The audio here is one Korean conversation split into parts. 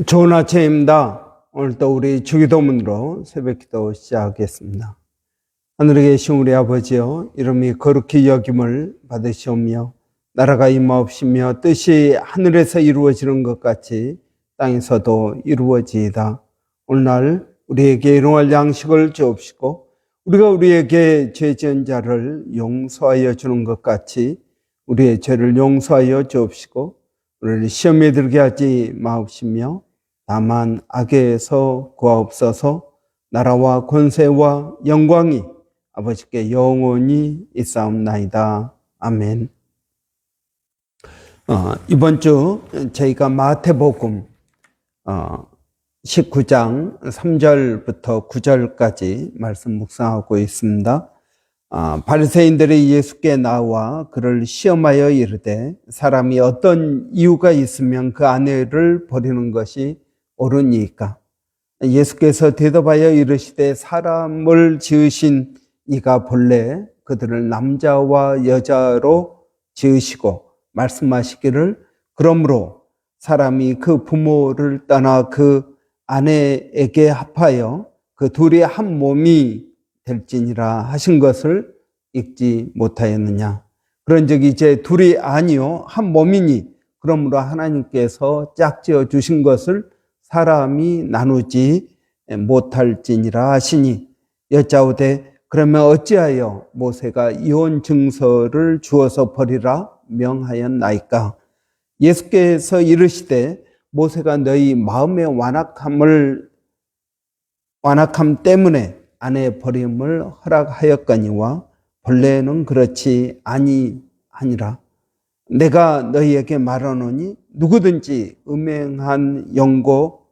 좋은 아침입니다. 오늘도 우리 주기도문으로 새벽기도 시작하겠습니다. 하늘에 계신 우리 아버지여, 이름이 거룩히 여김을 받으시오며 나라가 임하옵시며 뜻이 하늘에서 이루어지는 것 같이 땅에서도 이루어지이다. 오늘날 우리에게 일용할 양식을 주옵시고 우리가 우리에게 죄 지은 자를 용서하여 주는 것 같이 우리의 죄를 용서하여 주옵시고 우리를 시험에 들게 하지 마옵시며 다만 악에서 구하옵소서. 나라와 권세와 영광이 아버지께 영원히 있사옵나이다. 아멘. 이번 주 저희가 마태복음 19장 3절부터 9절까지 말씀 묵상하고 있습니다. 바리새인들이 예수께 나와 그를 시험하여 이르되 사람이 어떤 이유가 있으면 그 아내를 버리는 것이 옳으니까? 예수께서 대답하여 이르시되 사람을 지으신 이가 본래 그들을 남자와 여자로 지으시고 말씀하시기를 그러므로 사람이 그 부모를 떠나 그 아내에게 합하여 그 둘이 한 몸이 될지니라 하신 것을 읽지 못하였느냐. 그런즉 이제 둘이 아니요 한 몸이니 그러므로 하나님께서 짝지어 주신 것을 사람이 나누지 못할지니라 하시니 여짜오되 그러면 어찌하여 모세가 이혼 증서를 주어서 버리라 명하였나이까? 예수께서 이르시되 모세가 너희 마음의 완악함 때문에 아내 버림을 허락하였거니와 본래는 그렇지 아니하니라. 내가 너희에게 말하노니 누구든지 음행한 영고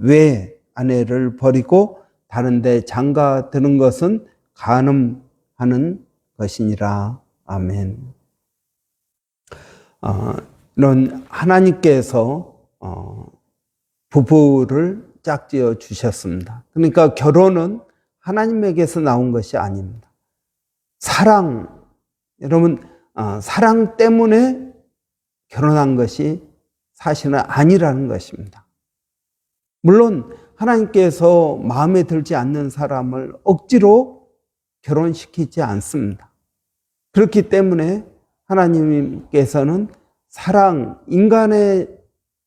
외에 아내를 버리고 다른 데 장가 드는 것은 간음하는 것이니라. 아멘. 이런 하나님께서 부부를 짝지어 주셨습니다. 그러니까 결혼은 하나님에게서 나온 것이 아닙니다. 사랑, 여러분 사랑 때문에 결혼한 것이 사실은 아니라는 것입니다. 물론 하나님께서 마음에 들지 않는 사람을 억지로 결혼시키지 않습니다. 그렇기 때문에 하나님께서는 사랑, 인간의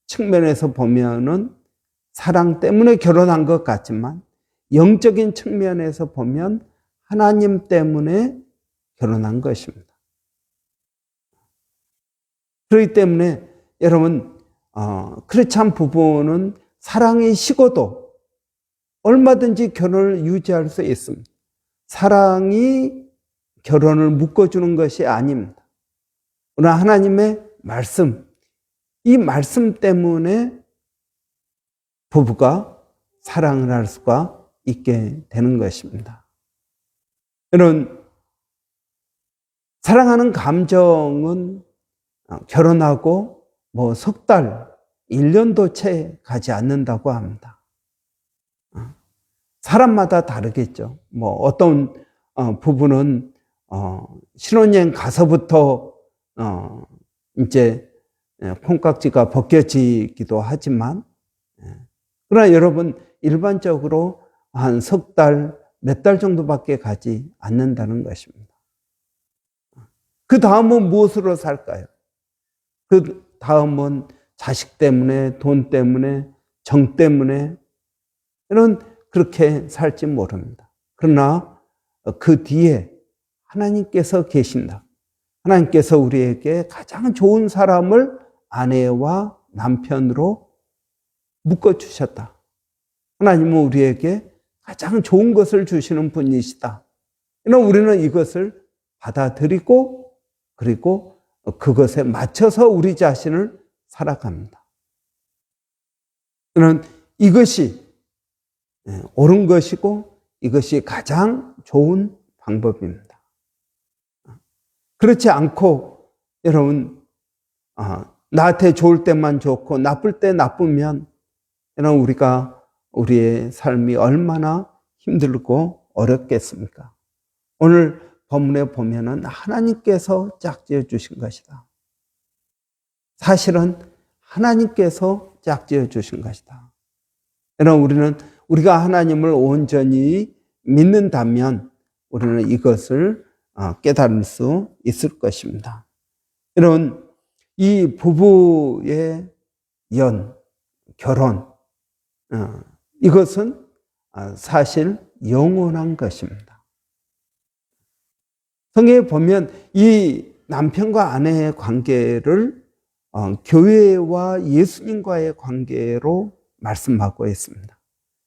측면에서 보면은 사랑 때문에 결혼한 것 같지만 영적인 측면에서 보면 하나님 때문에 결혼한 것입니다. 그렇기 때문에 여러분 크리스찬 부부는 사랑이 식어도 얼마든지 결혼을 유지할 수 있습니다. 사랑이 결혼을 묶어주는 것이 아닙니다. 오늘 하나님의 말씀, 이 말씀 때문에 부부가 사랑을 할 수가 있게 되는 것입니다. 여러분, 사랑하는 감정은 결혼하고 석 달, 1년도 채 가지 않는다고 합니다. 사람마다 다르겠죠. 어떤 부부는 신혼여행 가서부터 이제 콩깍지가 벗겨지기도 하지만, 그러나 여러분 일반적으로 한 석 달, 몇 달 정도밖에 가지 않는다는 것입니다. 그 다음은 무엇으로 살까요? 그 다음은 자식 때문에, 돈 때문에, 정 때문에 이런 그렇게 살지 모릅니다. 그러나 그 뒤에 하나님께서 계신다. 하나님께서 우리에게 가장 좋은 사람을 아내와 남편으로 묶어주셨다. 하나님은 우리에게 가장 좋은 것을 주시는 분이시다. 그러나 우리는 이것을 받아들이고 그리고 그것에 맞춰서 우리 자신을 살아갑니다. 저는 이것이 옳은 것이고 이것이 가장 좋은 방법입니다. 그렇지 않고 여러분 나한테 좋을 때만 좋고 나쁠 때 나쁘면 여러분 우리가 우리의 삶이 얼마나 힘들고 어렵겠습니까? 오늘 본문에 보면은 하나님께서 짝지어 주신 것이다. 사실은 하나님께서 짝지어 주신 것이다. 여러분, 우리가 하나님을 온전히 믿는다면 우리는 이것을 깨달을 수 있을 것입니다. 여러분, 이 부부의 결혼, 이것은 사실 영원한 것입니다. 성경에 보면 이 남편과 아내의 관계를 교회와 예수님과의 관계로 말씀하고 있습니다.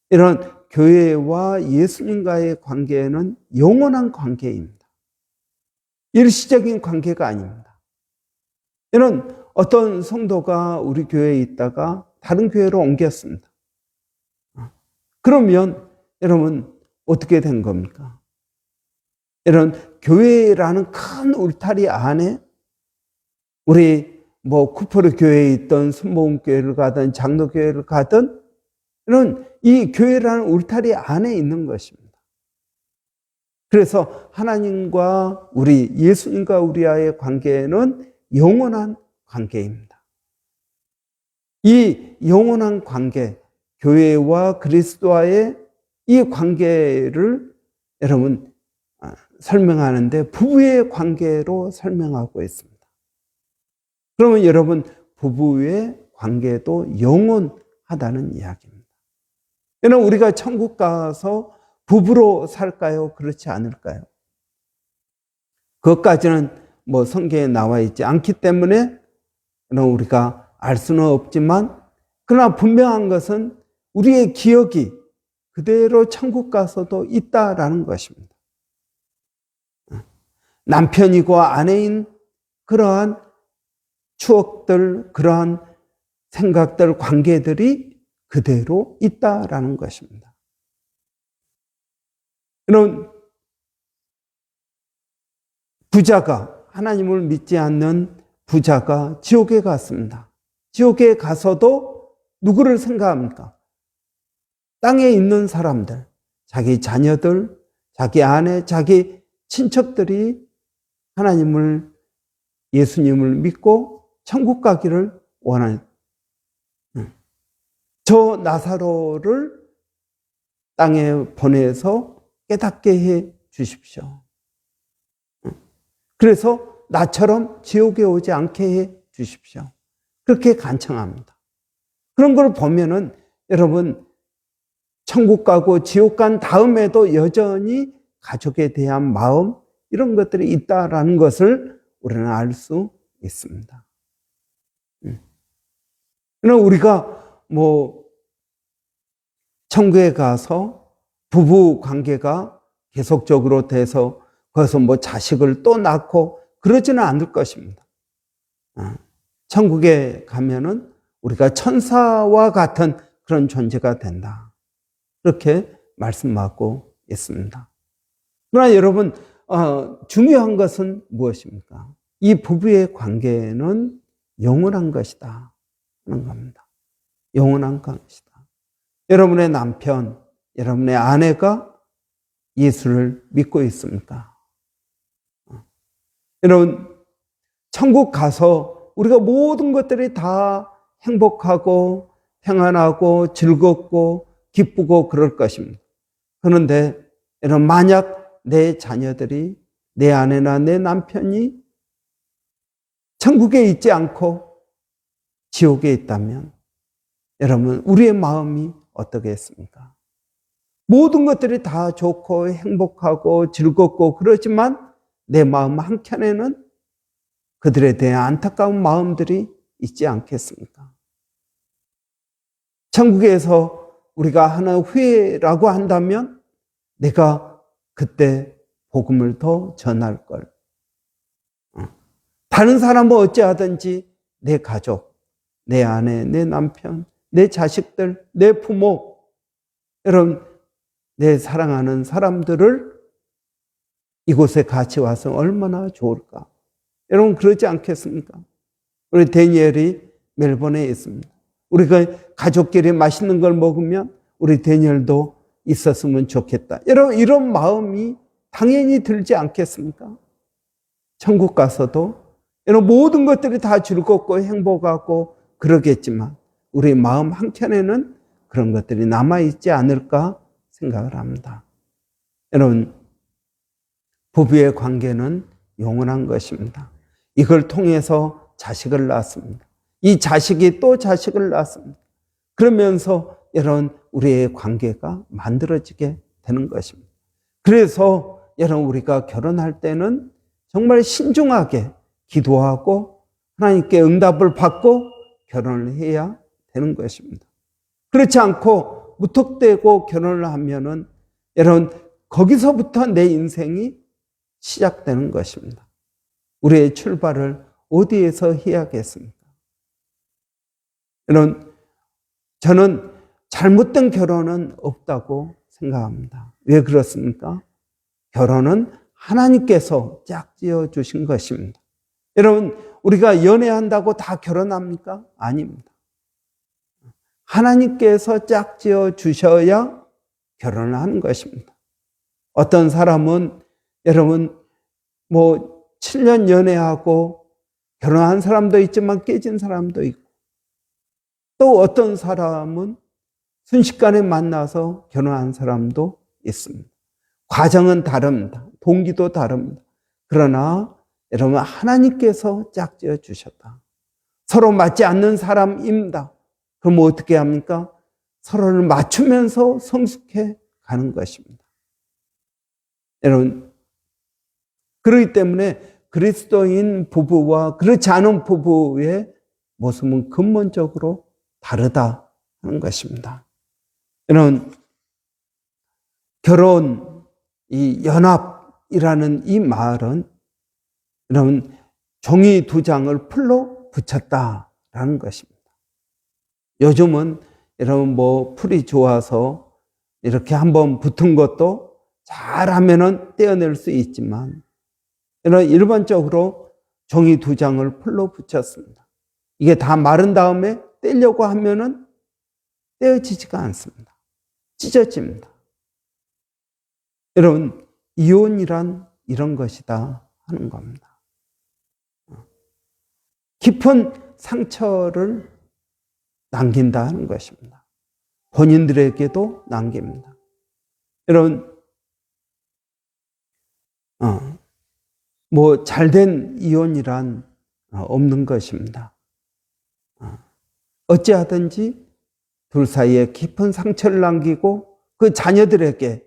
이런 교회와 예수님과의 관계는 영원한 관계입니다. 일시적인 관계가 아닙니다. 이런 어떤 성도가 우리 교회에 있다가 다른 교회로 옮겼습니다. 그러면 여러분 어떻게 된 겁니까? 이런 교회라는 큰 울타리 안에 우리 쿠퍼르 교회에 있던 순복음교회를 가든 장로교회를 가든 이런 이 교회라는 울타리 안에 있는 것입니다. 그래서 하나님과 예수님과 우리와의 관계는 영원한 관계입니다. 이 영원한 관계, 교회와 그리스도와의 이 관계를 여러분 설명하는데 부부의 관계로 설명하고 있습니다. 그러면 여러분 부부의 관계도 영원하다는 이야기입니다. 여러분 우리가 천국 가서 부부로 살까요? 그렇지 않을까요? 그것까지는 성경에 나와 있지 않기 때문에 우리가 알 수는 없지만 그러나 분명한 것은 우리의 기억이 그대로 천국 가서도 있다라는 것입니다. 남편이고 아내인 그러한 추억들, 그러한 생각들, 관계들이 그대로 있다라는 것입니다. 이런 부자가, 하나님을 믿지 않는 부자가 지옥에 갔습니다. 지옥에 가서도 누구를 생각합니까? 땅에 있는 사람들, 자기 자녀들, 자기 아내, 자기 친척들이 하나님을, 예수님을 믿고 천국 가기를 원하는 저 나사로를 땅에 보내서 깨닫게 해 주십시오. 그래서 나처럼 지옥에 오지 않게 해 주십시오. 그렇게 간청합니다. 그런 걸 보면은 여러분 천국 가고 지옥 간 다음에도 여전히 가족에 대한 마음 이런 것들이 있다라는 것을 우리는 알 수 있습니다. 그러나 우리가 천국에 가서 부부 관계가 계속적으로 돼서 거기서 자식을 또 낳고 그러지는 않을 것입니다. 천국에 가면은 우리가 천사와 같은 그런 존재가 된다. 그렇게 말씀하고 있습니다. 그러나 여러분, 중요한 것은 무엇입니까? 이 부부의 관계는 영원한 것이다 하는 겁니다. 영원한 것이다. 여러분의 남편, 여러분의 아내가 예수를 믿고 있습니까? 여러분, 천국 가서 우리가 모든 것들이 다 행복하고 평안하고 즐겁고 기쁘고 그럴 것입니다. 그런데 여러분, 만약 내 자녀들이, 내 아내나 내 남편이 천국에 있지 않고 지옥에 있다면 여러분 우리의 마음이 어떻겠습니까? 모든 것들이 다 좋고 행복하고 즐겁고 그렇지만 내 마음 한켠에는 그들에 대한 안타까운 마음들이 있지 않겠습니까? 천국에서 우리가 하는 후회라고 한다면 내가 그때 복음을 더 전할 걸. 다른 사람은 어찌하든지 내 가족, 내 아내, 내 남편, 내 자식들, 내 부모, 여러분 내 사랑하는 사람들을 이곳에 같이 와서 얼마나 좋을까? 여러분 그러지 않겠습니까? 우리 다니엘이 멜번에 있습니다. 우리가 가족끼리 맛있는 걸 먹으면 우리 다니엘도 있었으면 좋겠다. 여러분 이런 마음이 당연히 들지 않겠습니까? 천국 가서도 여러분 모든 것들이 다 즐겁고 행복하고 그러겠지만 우리 마음 한켠에는 그런 것들이 남아있지 않을까 생각을 합니다. 여러분, 부부의 관계는 영원한 것입니다. 이걸 통해서 자식을 낳습니다. 이 자식이 또 자식을 낳습니다. 그러면서 여러분, 우리의 관계가 만들어지게 되는 것입니다. 그래서 여러분, 우리가 결혼할 때는 정말 신중하게 기도하고 하나님께 응답을 받고 결혼을 해야 되는 것입니다. 그렇지 않고 무턱대고 결혼을 하면은 여러분, 거기서부터 내 인생이 시작되는 것입니다. 우리의 출발을 어디에서 해야겠습니까? 여러분, 저는 잘못된 결혼은 없다고 생각합니다. 왜 그렇습니까? 결혼은 하나님께서 짝지어 주신 것입니다. 여러분, 우리가 연애한다고 다 결혼합니까? 아닙니다. 하나님께서 짝지어 주셔야 결혼을 하는 것입니다. 어떤 사람은 여러분 7년 연애하고 결혼한 사람도 있지만 깨진 사람도 있고, 또 어떤 사람은 순식간에 만나서 결혼한 사람도 있습니다. 과정은 다릅니다. 동기도 다릅니다. 그러나 여러분, 하나님께서 짝지어 주셨다. 서로 맞지 않는 사람입니다. 그럼 어떻게 합니까? 서로를 맞추면서 성숙해 가는 것입니다. 여러분, 그렇기 때문에 그리스도인 부부와 그렇지 않은 부부의 모습은 근본적으로 다르다 하는 것입니다. 여러분, 결혼, 이 연합이라는 이 말은 여러분, 종이 2장을 풀로 붙였다라는 것입니다. 요즘은 여러분 풀이 좋아서 이렇게 한번 붙은 것도 잘하면은 떼어낼 수 있지만, 일반적으로 종이 2장을 풀로 붙였습니다. 이게 다 마른 다음에 떼려고 하면은 떼어지지가 않습니다. 찢어집니다. 여러분, 이혼이란 이런 것이다 하는 겁니다. 깊은 상처를 남긴다 하는 것입니다. 본인들에게도 남깁니다. 여러분, 잘된 이혼이란 없는 것입니다. 어찌하든지 둘 사이에 깊은 상처를 남기고 그 자녀들에게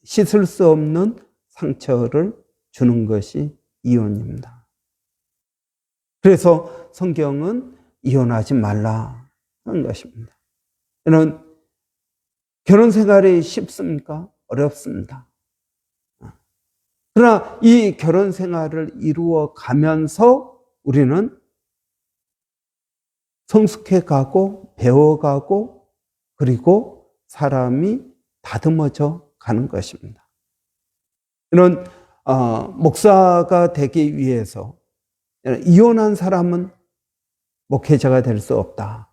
씻을 수 없는 상처를 주는 것이 이혼입니다. 그래서 성경은 이혼하지 말라 하는 것입니다. 여러분, 결혼 생활이 쉽습니까? 어렵습니다. 그러나 이 결혼 생활을 이루어 가면서 우리는 성숙해 가고 배워가고 그리고 사람이 다듬어져 가는 것입니다. 이런 목사가 되기 위해서 이혼한 사람은 목회자가 될 수 없다.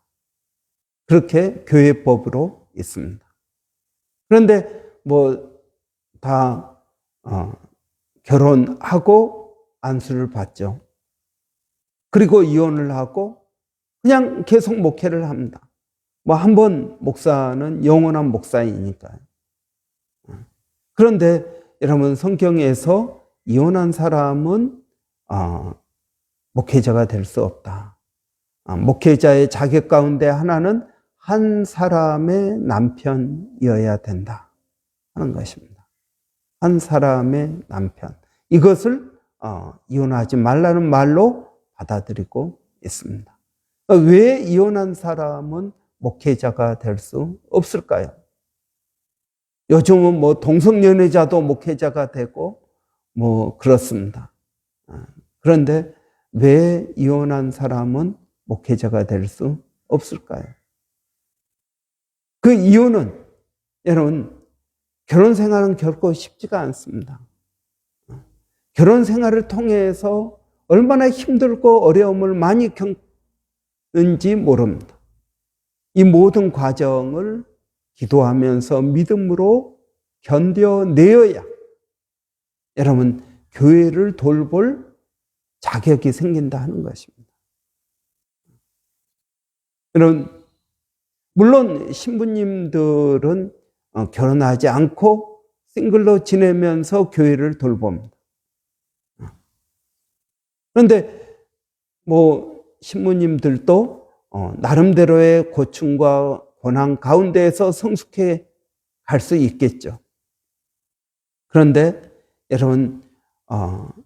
그렇게 교회법으로 있습니다. 그런데 다 결혼하고 안수를 받죠. 그리고 이혼을 하고 그냥 계속 목회를 합니다. 한 번 목사는 영원한 목사이니까요. 그런데 여러분, 성경에서 이혼한 사람은 목회자가 될 수 없다. 목회자의 자격 가운데 하나는 한 사람의 남편이어야 된다 하는 것입니다. 한 사람의 남편. 이것을 이혼하지 말라는 말로 받아들이고 있습니다. 왜 이혼한 사람은 목회자가 될 수 없을까요? 요즘은 동성연애자도 목회자가 되고 그렇습니다. 그런데 왜 이혼한 사람은 목회자가 될 수 없을까요? 그 이유는 여러분, 결혼 생활은 결코 쉽지가 않습니다. 결혼 생활을 통해서 얼마나 힘들고 어려움을 많이 겪는지 모릅니다. 이 모든 과정을 기도하면서 믿음으로 견뎌내어야 여러분, 교회를 돌볼 자격이 생긴다 하는 것입니다. 이런 물론 신부님들은 결혼하지 않고 싱글로 지내면서 교회를 돌봅니다. 그런데 뭐 신부님들도 나름대로의 고충과 고난 가운데에서 성숙해 갈 수 있겠죠. 그런데 여러분,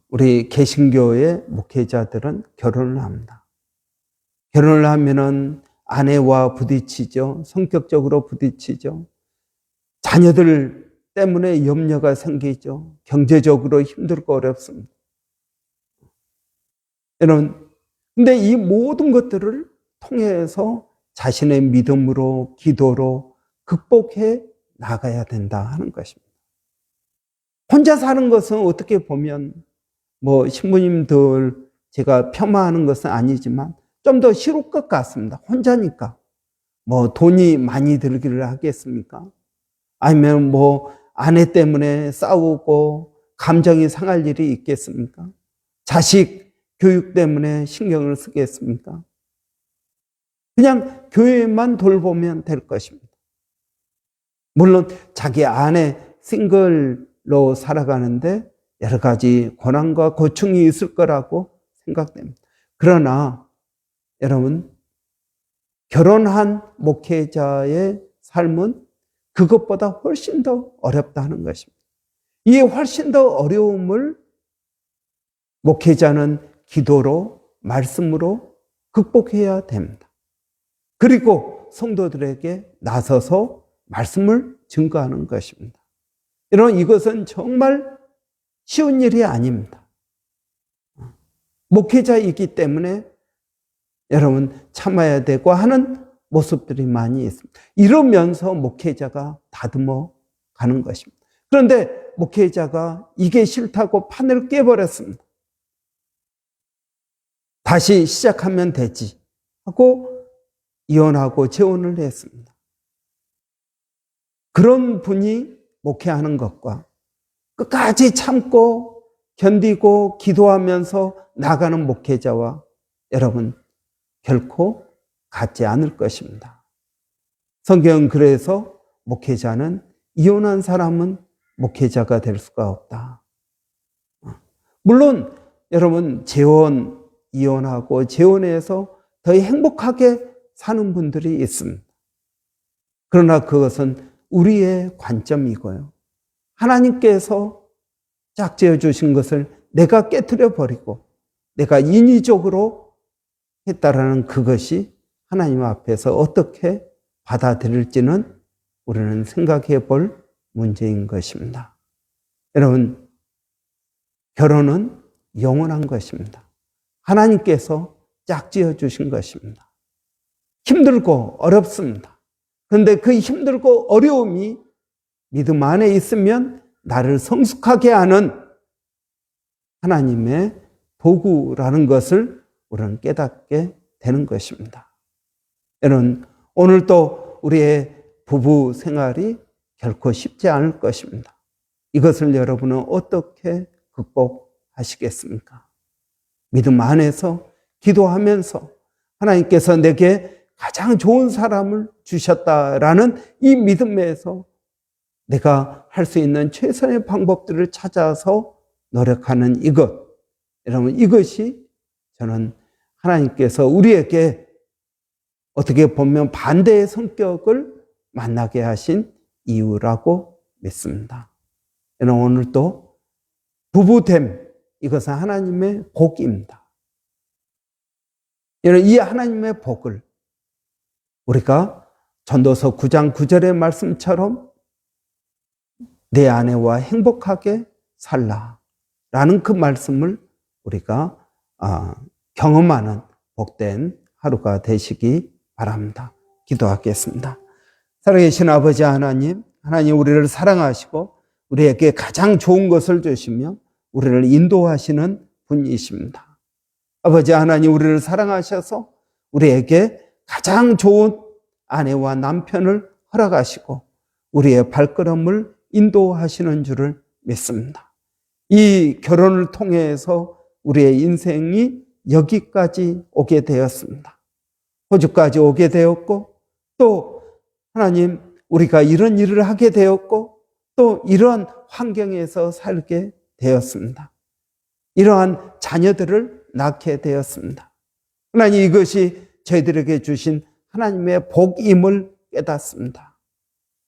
우리 개신교의 목회자들은 결혼을 합니다. 결혼을 하면은 아내와 부딪히죠. 성격적으로 부딪히죠. 자녀들 때문에 염려가 생기죠. 경제적으로 힘들고 어렵습니다. 여러분, 근데 이 모든 것들을 통해서 자신의 믿음으로, 기도로 극복해 나가야 된다 하는 것입니다. 혼자 사는 것은 어떻게 보면 뭐 신부님들 제가 폄하하는 것은 아니지만 좀 더 쉬울 것 같습니다. 혼자니까. 뭐 돈이 많이 들기를 하겠습니까? 아니면 뭐 아내 때문에 싸우고 감정이 상할 일이 있겠습니까? 자식 교육 때문에 신경을 쓰겠습니까? 그냥 교회만 돌보면 될 것입니다. 물론 자기 아내 싱글로 살아가는데 여러 가지 고난과 고충이 있을 거라고 생각됩니다. 그러나 여러분, 결혼한 목회자의 삶은 그것보다 훨씬 더 어렵다는 것입니다. 이 훨씬 더 어려움을 목회자는 기도로, 말씀으로 극복해야 됩니다. 그리고 성도들에게 나서서 말씀을 증거하는 것입니다. 여러분, 이것은 정말 쉬운 일이 아닙니다. 목회자이기 때문에 여러분 참아야 되고 하는 모습들이 많이 있습니다. 이러면서 목회자가 다듬어 가는 것입니다. 그런데 목회자가 이게 싫다고 판을 깨버렸습니다. 다시 시작하면 되지 하고 이혼하고 재혼을 했습니다. 그런 분이 목회하는 것과 끝까지 참고 견디고 기도하면서 나가는 목회자와 여러분 결코 같지 않을 것입니다. 성경은 그래서 목회자는 이혼한 사람은 목회자가 될 수가 없다. 물론 여러분 재혼, 이혼하고 재혼해서 더 행복하게 사는 분들이 있습니다. 그러나 그것은 우리의 관점이고요. 하나님께서 짝지어 주신 것을 내가 깨트려 버리고 내가 인위적으로 했다라는 그것이 하나님 앞에서 어떻게 받아들일지는 우리는 생각해 볼 문제인 것입니다. 여러분, 결혼은 영원한 것입니다. 하나님께서 짝지어 주신 것입니다. 힘들고 어렵습니다. 그런데 그 힘들고 어려움이 믿음 안에 있으면 나를 성숙하게 하는 하나님의 도구라는 것을 우리는 깨닫게 되는 것입니다. 여러분, 오늘도 우리의 부부 생활이 결코 쉽지 않을 것입니다. 이것을 여러분은 어떻게 극복하시겠습니까? 믿음 안에서 기도하면서 하나님께서 내게 가장 좋은 사람을 주셨다라는 이 믿음에서 내가 할 수 있는 최선의 방법들을 찾아서 노력하는 이것, 여러분, 이것이 저는 하나님께서 우리에게 어떻게 보면 반대의 성격을 만나게 하신 이유라고 믿습니다. 여러분, 오늘도 부부됨, 이것은 하나님의 복입니다. 여러분, 이 하나님의 복을 우리가 전도서 9장 9절의 말씀처럼 내 아내와 행복하게 살라라는 그 말씀을 우리가 경험하는 복된 하루가 되시기 바랍니다. 기도하겠습니다. 살아계신 아버지 하나님, 하나님 우리를 사랑하시고 우리에게 가장 좋은 것을 주시며 우리를 인도하시는 분이십니다. 아버지 하나님, 우리를 사랑하셔서 우리에게 가장 좋은 아내와 남편을 허락하시고 우리의 발걸음을 인도하시는 줄을 믿습니다. 이 결혼을 통해서 우리의 인생이 여기까지 오게 되었습니다. 호주까지 오게 되었고, 또 하나님 우리가 이런 일을 하게 되었고, 또 이러한 환경에서 살게 되었습니다. 이러한 자녀들을 낳게 되었습니다. 하나님, 이것이 저희들에게 주신 하나님의 복임을 깨닫습니다.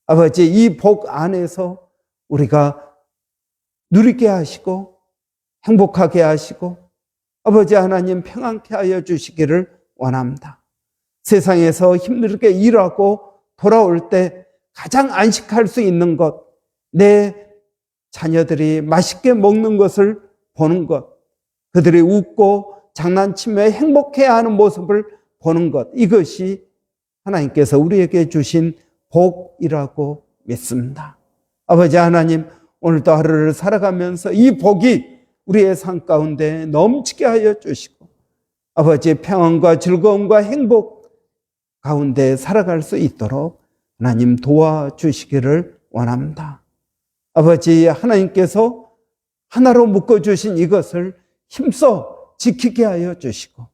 아버지, 이 복 안에서 우리가 누리게 하시고 행복하게 하시고 아버지 하나님 평안케 하여 주시기를 원합니다. 세상에서 힘들게 일하고 돌아올 때 가장 안식할 수 있는 것, 내 자녀들이 맛있게 먹는 것을 보는 것, 그들이 웃고 장난치며 행복해하는 모습을 보는 것, 이것이 하나님께서 우리에게 주신 복이라고 믿습니다. 아버지 하나님, 오늘도 하루를 살아가면서 이 복이 우리의 삶 가운데 넘치게 하여 주시고 아버지의 평안과 즐거움과 행복 가운데 살아갈 수 있도록 하나님 도와주시기를 원합니다. 아버지 하나님께서 하나로 묶어주신 이것을 힘써 지키게 하여 주시고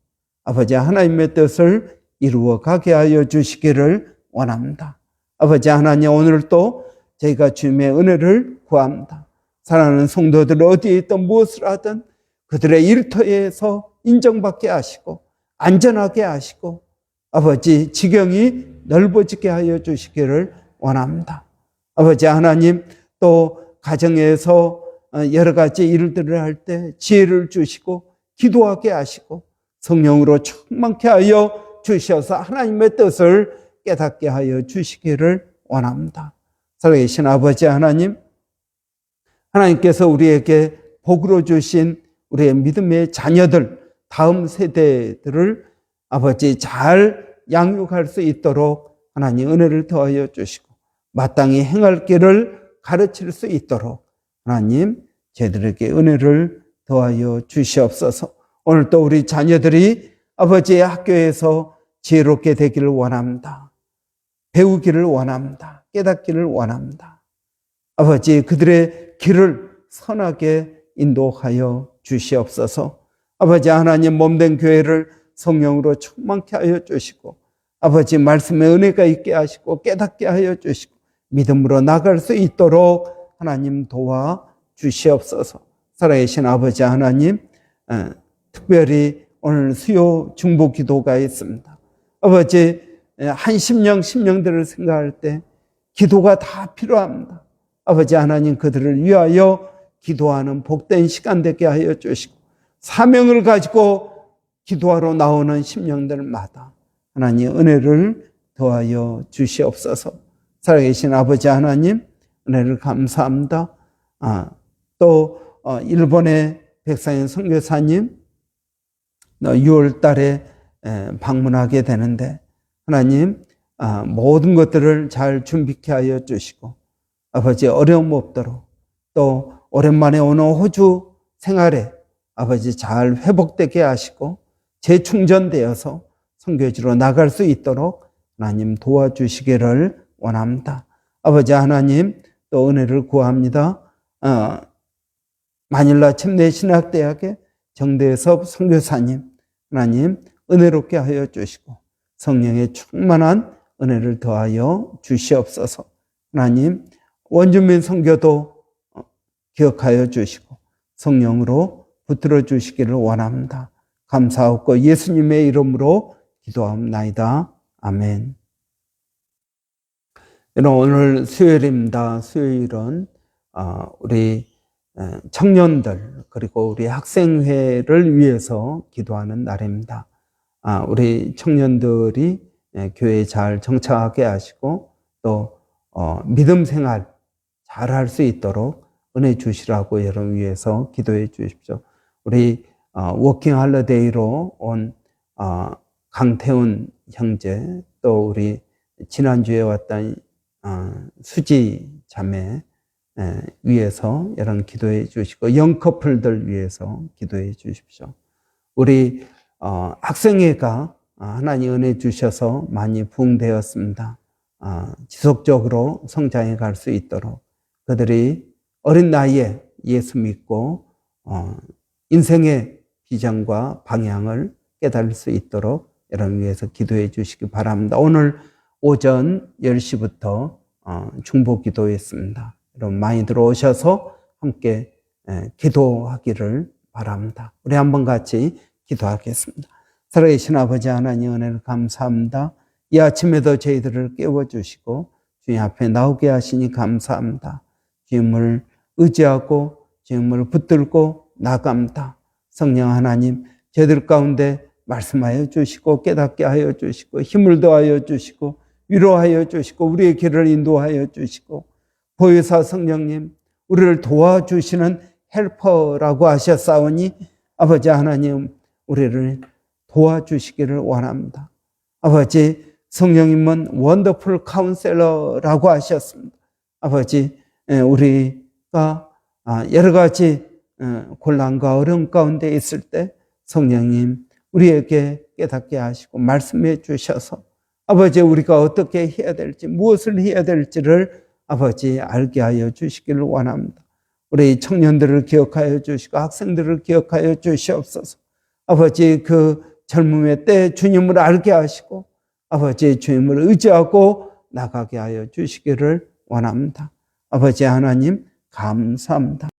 아버지 하나님의 뜻을 이루어 가게 하여 주시기를 원합니다. 아버지 하나님, 오늘 또 저희가 주님의 은혜를 구합니다. 사랑하는 성도들 어디에 있든 무엇을 하든 그들의 일터에서 인정받게 하시고 안전하게 하시고 아버지 지경이 넓어지게 하여 주시기를 원합니다. 아버지 하나님, 또 가정에서 여러 가지 일들을 할 때 지혜를 주시고 기도하게 하시고 성령으로 충만케 하여 주셔서 하나님의 뜻을 깨닫게 하여 주시기를 원합니다. 살아계신 아버지 하나님, 하나님께서 우리에게 복으로 주신 우리의 믿음의 자녀들, 다음 세대들을 아버지 잘 양육할 수 있도록 하나님 은혜를 더하여 주시고 마땅히 행할 길을 가르칠 수 있도록 하나님 저희들에게 은혜를 더하여 주시옵소서. 오늘 또 우리 자녀들이 아버지의 학교에서 지혜롭게 되기를 원합니다. 배우기를 원합니다. 깨닫기를 원합니다. 아버지 그들의 길을 선하게 인도하여 주시옵소서. 아버지 하나님, 몸된 교회를 성령으로 충만케 하여 주시고 아버지 말씀의 은혜가 있게 하시고 깨닫게 하여 주시고 믿음으로 나갈 수 있도록 하나님 도와 주시옵소서. 살아계신 아버지 하나님, 특별히 오늘 수요 중보 기도가 있습니다. 아버지 한 심령들을 생각할 때 기도가 다 필요합니다. 아버지 하나님, 그들을 위하여 기도하는 복된 시간 되게 하여 주시고 사명을 가지고 기도하러 나오는 심령들마다 하나님 은혜를 더하여 주시옵소서. 살아계신 아버지 하나님, 은혜를 감사합니다. 또 일본의 백상현 선교사님 6월 달에 방문하게 되는데 하나님 모든 것들을 잘 준비케 하여 주시고 아버지 어려움 없도록 또 오랜만에 오는 호주 생활에 아버지 잘 회복되게 하시고 재충전되어서 선교지로 나갈 수 있도록 하나님 도와주시기를 원합니다. 아버지 하나님, 또 은혜를 구합니다. 마닐라 침례신학대학의 정대섭 선교사님, 하나님 은혜롭게 하여 주시고 성령의 충만한 은혜를 더하여 주시옵소서. 하나님 원주민 선교도 기억하여 주시고 성령으로 붙들어 주시기를 원합니다. 감사하고 예수님의 이름으로 기도합나이다. 아멘. 여러분, 오늘 수요일입니다. 수요일은 우리 청년들 그리고 우리 학생회를 위해서 기도하는 날입니다. 우리 청년들이 교회에 잘 정착하게 하시고 또 믿음 생활 잘 할 수 있도록 은혜 주시라고 여러분 위해서 기도해 주십시오. 우리 워킹 할러데이로 온 강태훈 형제, 또 우리 지난주에 왔던 수지 자매 위해서 여러분 기도해 주시고 영커플들 위해서 기도해 주십시오. 우리 학생회가 하나님 은혜 주셔서 많이 부흥되었습니다. 지속적으로 성장해 갈 수 있도록 그들이 어린 나이에 예수 믿고 인생의 비전과 방향을 깨달을 수 있도록 여러분 위해서 기도해 주시기 바랍니다. 오늘 오전 10시부터 중보 기도했습니다. 여러분 많이 들어오셔서 함께 기도하기를 바랍니다. 우리 한번 같이 기도하겠습니다. 살아계신 아버지 하나님 은혜를 감사합니다. 이 아침에도 저희들을 깨워주시고 주님 앞에 나오게 하시니 감사합니다. 주님을 의지하고 주님을 붙들고 나갑니다. 성령 하나님, 저희들 가운데 말씀하여 주시고 깨닫게 하여 주시고 힘을 더하여 주시고 위로하여 주시고 우리의 길을 인도하여 주시고 보혜사 성령님, 우리를 도와주시는 헬퍼라고 하셨사오니 아버지 하나님, 우리를 도와주시기를 원합니다. 아버지, 성령님은 원더풀 카운셀러라고 하셨습니다. 아버지, 우리가 여러 가지 곤란과 어려움 가운데 있을 때 성령님 우리에게 깨닫게 하시고 말씀해 주셔서 아버지 우리가 어떻게 해야 될지 무엇을 해야 될지를 아버지 알게 하여 주시기를 원합니다. 우리 청년들을 기억하여 주시고 학생들을 기억하여 주시옵소서. 아버지 그 젊음의 때 주님을 알게 하시고 아버지 주님을 의지하고 나가게 하여 주시기를 원합니다. 아버지 하나님 감사합니다.